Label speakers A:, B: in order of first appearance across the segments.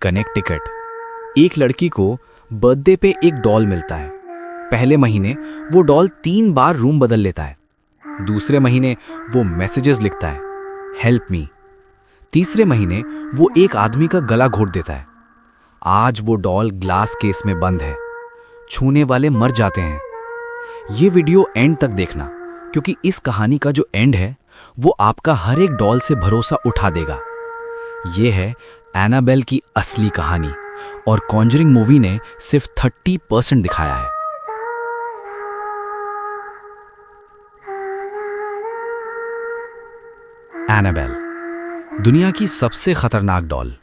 A: Connecticut. एक लड़की को बर्थडे पे एक डॉल मिलता है। पहले महीने वो डॉल 3 बार रूम बदल लेता है। दूसरे महीने वो मैसेजेस लिखता है, हेल्प मी। तीसरे महीने वो एक आदमी का गला घोट देता है। आज वो डॉल ग्लास केस में बंद है। छूने वाले मर जाते हैं। ये वीडियो एंड तक देखना, क्योंकि इस कहानी का जो एंड है वो आपका हर एक डॉल से भरोसा उठा देगा। ये है एनाबेल की असली कहानी, और कॉन्जरिंग मूवी ने सिर्फ 30% दिखाया है। एनाबेल, दुनिया की सबसे खतरनाक डॉल।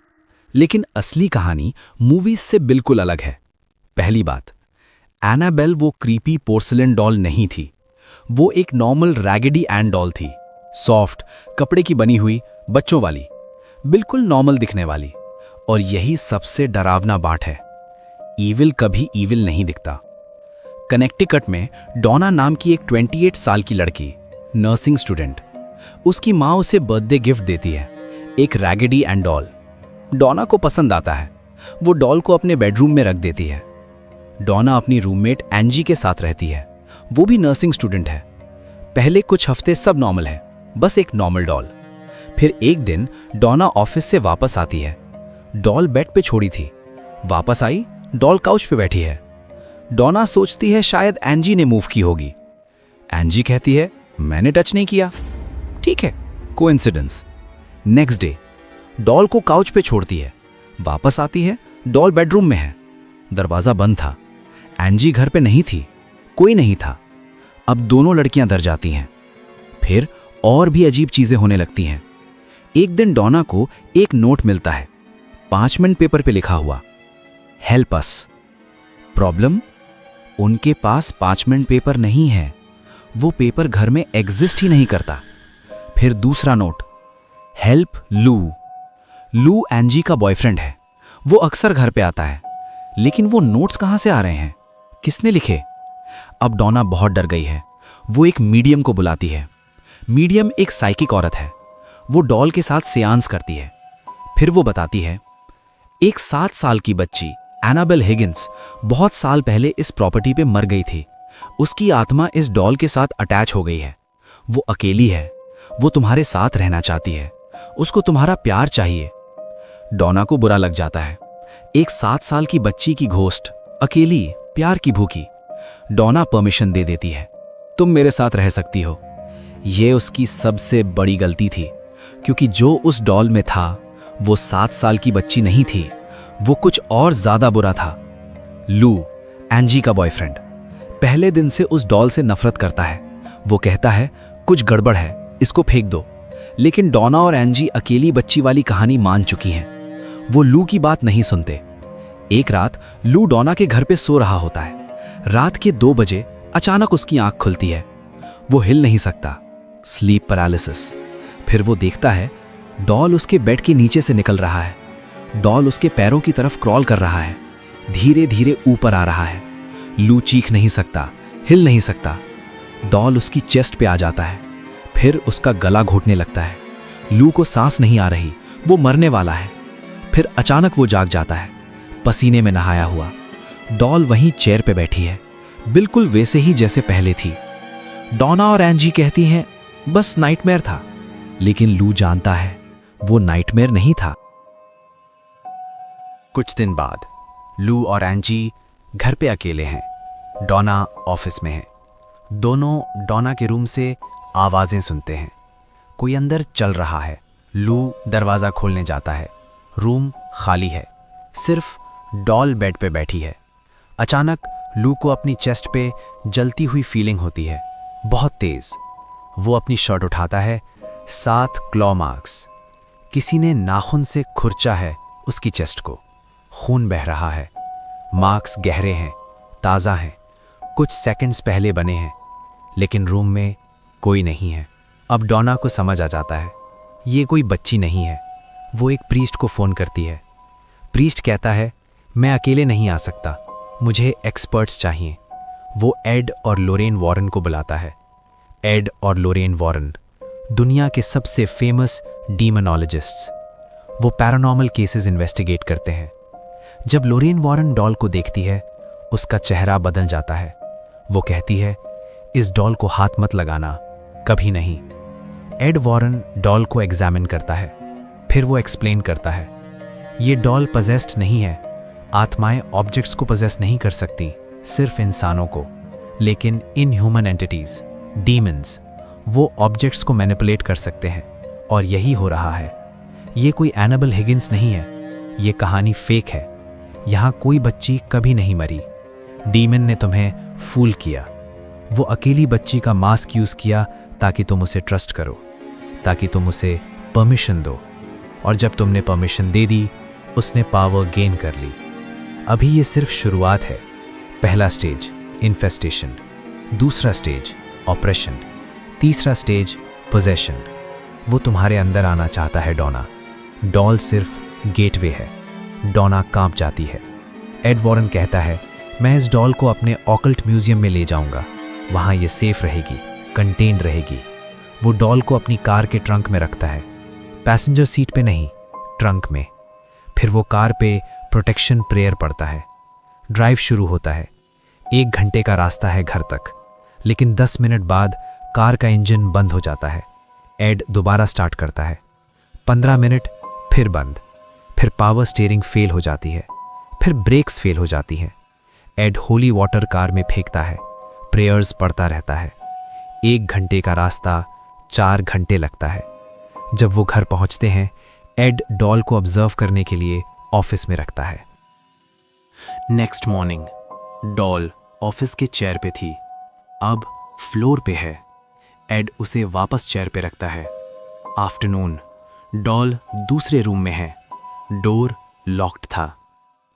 A: लेकिन असली कहानी मूवीज से बिल्कुल अलग है। पहली बात, एनाबेल वो क्रीपी पोर्सलिन डॉल नहीं थी। वो एक नॉर्मल रैगेडी एन डॉल थी। सॉफ्ट, कपड़े की बनी हुई, बच्चों वाली, बिल्कुल नॉर्मल दिखने वाली। और यही सबसे डरावना बात है, ईविल कभी ईविल नहीं दिखता। कनेक्टिकट में डॉना नाम की एक 28 साल की लड़की, नर्सिंग स्टूडेंट, उसकी माँ उसे बर्थडे गिफ्ट देती है, एक रैगेडी एंड डॉल। डॉना को पसंद आता है। वो डॉल को अपने बेडरूम में रख देती है। डॉना अपनी रूममेट एंजी के साथ रहती है। वो भी नर्सिंग स्टूडेंट है। पहले कुछ हफ्ते सब नॉर्मल है, बस एक नॉर्मल डॉल। फिर एक दिन डॉना ऑफिस से वापस आती है। डॉल बेड पे छोड़ी थी। वापस आई, डॉल काउच पे बैठी है। डॉना सोचती है शायद एंजी ने मूव की होगी। एंजी कहती है, मैंने टच नहीं किया। ठीक है, कोइंसिडेंस। नेक्स्ट डे डॉल को काउच पे छोड़ती है। वापस आती है, डॉल बेडरूम में है। दरवाजा बंद था। एंजी घर पे नहीं थी, कोई नहीं था। अब दोनों लड़कियां डर जाती हैं। फिर और भी अजीब चीजें होने लगती हैं। एक दिन डॉना को एक नोट मिलता है, पार्चमेंट पेपर पे लिखा हुआ, हेल्प अस। प्रॉब्लम, उनके पास पार्चमेंट पेपर नहीं है। वो पेपर घर में एग्जिस्ट ही नहीं करता। फिर दूसरा नोट, हेल्प लू। लू एंजी का बॉयफ्रेंड है। वो अक्सर घर पे आता है। लेकिन वो नोट्स कहां से आ रहे हैं? किसने लिखे? अब डॉना बहुत डर गई है। वो एक मीडियम को बुलाती है। मीडियम एक साइकिक औरत है। वो डॉल के साथ सेयांस करती है। फिर वो बताती है, एक 7 साल की बच्ची एनाबेल हिगिंस बहुत साल पहले इस प्रॉपर्टी पे मर गई थी। उसकी आत्मा इस डॉल के साथ अटैच हो गई है। वो अकेली है। वो तुम्हारे साथ रहना चाहती है। उसको तुम्हारा प्यार चाहिए। डॉना को बुरा लग जाता है। एक 7 साल की बच्ची की घोस्ट, अकेली, प्यार की भूखी। डॉना परमिशन दे देती है, तुम मेरे साथ रह सकती हो। यह उसकी सबसे बड़ी गलती थी, क्योंकि जो उस डॉल में था वो 7 साल की बच्ची नहीं थी। वो कुछ और ज्यादा बुरा था। लू, एंजी का बॉयफ्रेंड, पहले दिन से उस डॉल से नफरत करता है। वो कहता है, कुछ गड़बड़ है, इसको फेंक दो। लेकिन डॉना और एंजी अकेली बच्ची वाली कहानी मान चुकी हैं। वो लू की बात नहीं सुनते। एक रात लू डॉना के घर पे सो रहा होता है। रात के 2 बजे अचानक उसकी आंख खुलती है। वो हिल नहीं सकता, स्लीप पैरालिसिस। फिर वो देखता है डॉल उसके बेड के नीचे से निकल रहा है। डॉल उसके पैरों की तरफ क्रॉल कर रहा है, धीरे धीरे ऊपर आ रहा है। लू चीख नहीं सकता, हिल नहीं सकता। डॉल उसकी चेस्ट पे आ जाता है। फिर उसका गला घोटने लगता है। लू को सांस नहीं आ रही, वो मरने वाला है। फिर अचानक वो जाग जाता है, पसीने में नहाया हुआ। डॉल वहीं चेयर पे बैठी है, बिल्कुल वैसे ही जैसे पहले थी। डॉना और एंजी कहती हैं, बस नाइटमेयर था। लेकिन लू जानता है वो नाइटमेयर नहीं था। कुछ दिन बाद लू और एंजी घर पे अकेले हैं। डॉना ऑफिस में है। दोनों डॉना के रूम से आवाजें सुनते हैं। कोई अंदर चल रहा है। लू दरवाजा खोलने जाता है। रूम खाली है, सिर्फ डॉल बेड पे बैठी है। अचानक लू को अपनी चेस्ट पे जलती हुई फीलिंग होती है, बहुत तेज। वो अपनी शर्ट उठाता है, 7 क्लॉ मार्क्स। किसी ने नाखून से खुरचा है उसकी चेस्ट को। खून बह रहा है। मार्क्स गहरे हैं, ताज़ा हैं, कुछ सेकंड्स पहले बने हैं। लेकिन रूम में कोई नहीं है। अब डॉना को समझ आ जाता है ये कोई बच्ची नहीं है। वो एक प्रीस्ट को फ़ोन करती है। प्रीस्ट कहता है, मैं अकेले नहीं आ सकता, मुझे एक्सपर्ट्स चाहिए। वो एड और लोरेन वॉरेन को बुलाता है। एड और लोरेन वॉरेन दुनिया के सबसे फेमस डीमोनोलॉजिस्ट्स। वो पैरानॉर्मल केसेस इन्वेस्टिगेट करते हैं। जब लोरेन वॉरेन डॉल को देखती है, उसका चेहरा बदल जाता है। वो कहती है, इस डॉल को हाथ मत लगाना, कभी नहीं। एड वॉरेन डॉल को एग्जामिन करता है, फिर वो एक्सप्लेन करता है, ये डॉल पजेस्ड नहीं है। आत्माएं ऑब्जेक्ट्स को पजेस्ट नहीं कर सकती, सिर्फ इंसानों को। लेकिन इनह्यूमन एंटिटीज, डीमंस, वो ऑब्जेक्ट्स को मैनिपुलेट कर सकते हैं, और यही हो रहा है। ये कोई एनाबेल हिगिंस नहीं है, ये कहानी फेक है। यहाँ कोई बच्ची कभी नहीं मरी। डीमन ने तुम्हें फूल किया। वो अकेली बच्ची का मास्क यूज किया ताकि तुम उसे ट्रस्ट करो, ताकि तुम उसे परमिशन दो। और जब तुमने परमिशन दे दी, उसने पावर गेन कर ली। अभी ये सिर्फ शुरुआत है। पहला स्टेज इन्फेस्टेशन, दूसरा स्टेज ऑपरेशन, तीसरा स्टेज पोजेशन। वो तुम्हारे अंदर आना चाहता है डोना। डॉल सिर्फ गेटवे है। डोना कांप जाती है। एड वॉरेन कहता है, मैं इस डॉल को अपने ऑकल्ट म्यूजियम में ले जाऊंगा। वहां ये सेफ रहेगी, कंटेन्ड रहेगी। वो डॉल को अपनी कार के ट्रंक में रखता है, पैसेंजर सीट पे नहीं, ट्रंक में। फिर वो कार पे प्रोटेक्शन प्रेयर पढ़ता है। ड्राइव शुरू होता है। 1 घंटे का रास्ता है घर तक, लेकिन 10 मिनट बाद कार का इंजन बंद हो जाता है। एड दोबारा स्टार्ट करता है। 15 मिनट, फिर बंद। फिर पावर स्टीयरिंग फेल हो जाती है, फिर ब्रेक्स फेल हो जाती हैं। एड होली वाटर कार में फेंकता है, प्रेयर्स पढ़ता रहता है। 1 घंटे का रास्ता 4 घंटे लगता है। जब वो घर पहुंचते हैं, एड डॉल को ऑब्जर्व करने के लिए ऑफिस में रखता है। नेक्स्ट मॉर्निंग डॉल ऑफिस के चेयर पे थी, अब फ्लोर पे है। एड उसे वापस चेयर पे रखता है। आफ्टरनून, डॉल दूसरे रूम में है। डोर लॉक्ड था।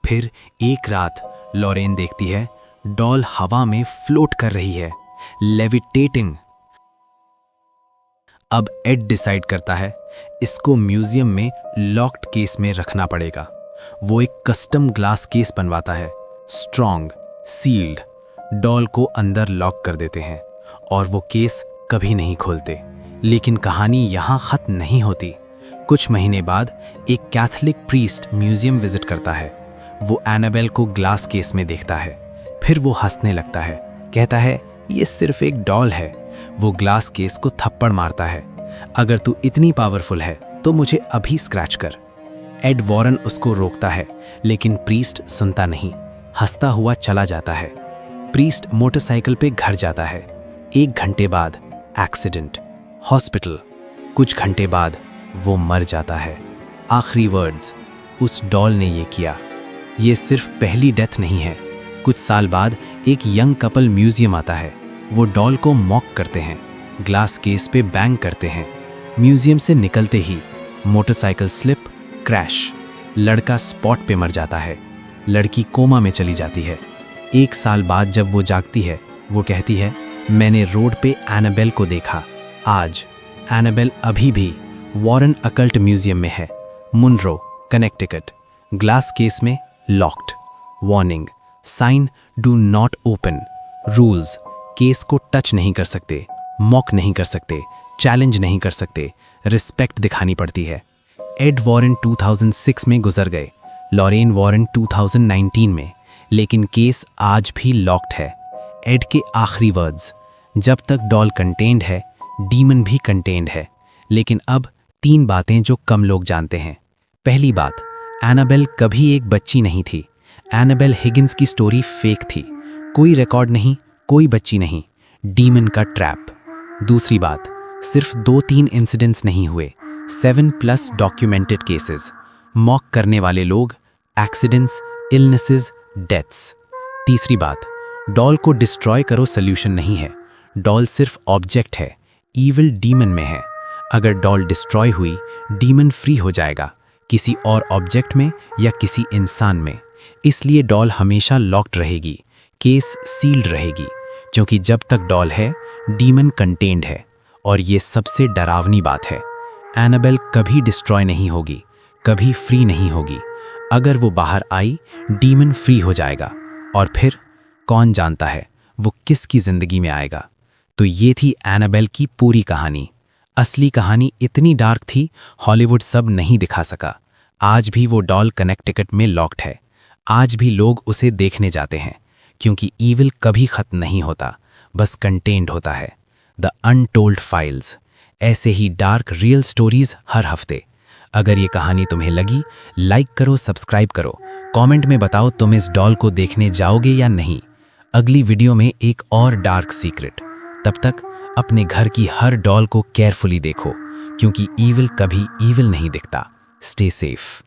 A: फिर एक रात लॉरेन देखती है डॉल हवा में फ्लोट कर रही है, लेविटेटिंग। अब एड डिसाइड करता है इसको म्यूजियम में लॉक्ड केस में रखना पड़ेगा। वो एक कस्टम ग्लास केस बनवाता है, स्ट्रॉन्ग, सील्ड। डॉल को अंदर लॉक कर देते हैं और वो केस कभी नहीं खोलते। लेकिन कहानी यहाँ खत्म नहीं होती। कुछ महीने बाद एक कैथोलिक प्रीस्ट म्यूजियम विजिट करता है। वो एनाबेल को ग्लास केस में देखता है। फिर वो हंसने लगता है, कहता है ये सिर्फ एक डॉल है। वो ग्लास केस को थप्पड़ मारता है, अगर तू इतनी पावरफुल है तो मुझे अभी स्क्रैच कर। एड वॉरेन उसको रोकता है, लेकिन प्रीस्ट सुनता नहीं, हंसता हुआ चला जाता है। प्रीस्ट मोटरसाइकिल पे घर जाता है। 1 घंटे बाद एक्सीडेंट, हॉस्पिटल। कुछ घंटे बाद वो मर जाता है। आखिरी वर्ड्स, उस डॉल ने ये किया। ये सिर्फ पहली डेथ नहीं है। कुछ साल बाद एक यंग कपल म्यूजियम आता है। वो डॉल को मॉक करते हैं, ग्लास केस पे बैंग करते हैं। म्यूजियम से निकलते ही मोटरसाइकिल स्लिप, क्रैश। लड़का स्पॉट पे मर जाता है। लड़की कोमा में चली जाती है। 1 साल बाद जब वो जागती है, वो कहती है, मैंने रोड पे एनाबेल को देखा। आज एनाबेल अभी भी वॉरेन अकल्ट म्यूजियम में है, मुनरो, कनेक्टिकट। ग्लास केस में locked. Warning, sign do not open. Rules, case को टच नहीं कर सकते, मॉक नहीं कर सकते, चैलेंज नहीं कर सकते, रिस्पेक्ट दिखानी पड़ती है। एड वॉरेन 2006 में गुजर गए, लॉरेन वॉरेन 2019 में, लेकिन केस आज भी लॉक्ड है। एड के आखिरी वर्ड्स, जब तक डॉल कंटेन्ड है, डीमन भी कंटेन्ड है। लेकिन अब 3 बातें जो कम लोग जानते हैं। पहली बात, एनाबेल कभी एक बच्ची नहीं थी। एनाबेल हिगिंस की स्टोरी फेक थी। कोई रिकॉर्ड नहीं, कोई बच्ची नहीं, डीमन का ट्रैप। दूसरी बात, सिर्फ 2-3 इंसिडेंट्स नहीं हुए, 7+ डॉक्यूमेंटेड केसेस। मॉक करने वाले लोग, एक्सीडेंट्स, इलनेसेस, डेथ्स। तीसरी बात, डॉल को डिस्ट्रॉय करो सल्यूशन नहीं है। डॉल सिर्फ ऑब्जेक्ट है, ईविल डीमन में है। अगर डॉल डिस्ट्रॉय हुई, डीमन फ्री हो जाएगा, किसी और ऑब्जेक्ट में या किसी इंसान में। इसलिए डॉल हमेशा लॉक्ड रहेगी, केस सील्ड रहेगी, क्योंकि जब तक डॉल है, डीमन कंटेन्ड है। और ये सबसे डरावनी बात है, एनाबेल कभी डिस्ट्रॉय नहीं होगी, कभी फ्री नहीं होगी। अगर वो बाहर आई, डीमन फ्री हो जाएगा, और फिर कौन जानता है वो किसकी जिंदगी में आएगा। तो ये थी एनाबेल की पूरी कहानी। असली कहानी इतनी डार्क थी, हॉलीवुड सब नहीं दिखा सका, आज भी वो डॉल कनेक्टिकट में लॉक्ड है। आज भी लोग उसे देखने जाते हैं, क्योंकि ईविल कभी खत्म नहीं होता, बस कंटेन्ड होता है। द अनटोल्ड फाइल्स, ऐसे ही डार्क रियल स्टोरीज हर हफ्ते। अगर ये कहानी तुम्हें लगी, लाइक करो, सब्सक्राइब करो, कमेंट में बताओ तुम इस डॉल को देखने जाओगे या नहीं। अगली वीडियो में एक और डार्क सीक्रेट। तब तक अपने घर की हर डॉल को केयरफुली देखो, क्योंकि ईविल कभी ईविल नहीं दिखता। Stay safe.